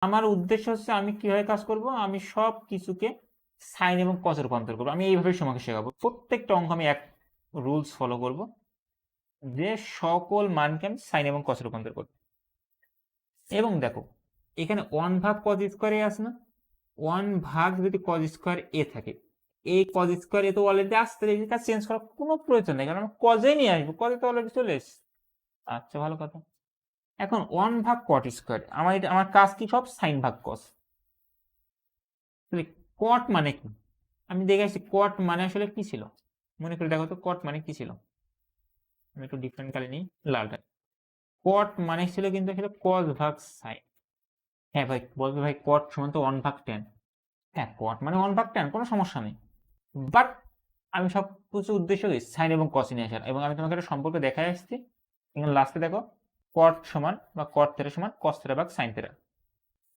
আমার উদ্দেশ্য হচ্ছে আমি কিভাবে কাজ করব, আমি সব কিছুকে সাইন এবং কসে রূপান্তর করবো। আমি এইভাবে তোমাকে শেখাবো। প্রত্যেকটা অঙ্ক আমি এক রুলস ফলো করব, যে সকল মানকে আমি সাইন এবং কসে রূপান্তর করব। এবং দেখো এখানে 1 ভাগ কজ স্কোয়ারে আছে না, 1 ভাগ যদি কজ স্কোয়ার এ থাকে, এই কজ স্কোয়ার এ তো অলরেডি আসতে, এই কাজ চেঞ্জ করার কোনো প্রয়োজন নেই, কারণ আমি কজে নিয়ে আসবো, কজে তো অলরেডি চলে এসেছে। আচ্ছা, ভালো কথা। এখন 1 ভাগ কট স্কোয়ার, আমার কাজ কি, সব সাইন ভাগ কস। কট মানে কি, আমি দেখে আসছি কট মানে আসলে কি ছিল, মনে করে দেখো তো কট মানে কি ছিল। আমি একটু ডিফারেন্ট কালার নিই, লালটা। কট মানে ছিল কিন্তু আসলে কস ভাগ সাইন। হ্যাঁ ভাই, বলবে ভাই কট সমান তো 1 ভাগ tan। হ্যাঁ, কট মানে 1 ভাগ tan, কোনো সমস্যা নেই। বাট আমি সব কিছু উদ্দেশ্য সাইন এবং কস নিয়ে আসার, এবং আমি তোমাকে একটা সম্পর্ক দেখাই আসছি। এখানে লাস্টে দেখো, কট সমান বা কট থেটা সমান কস থেটা ভাগ সাইন থেটা।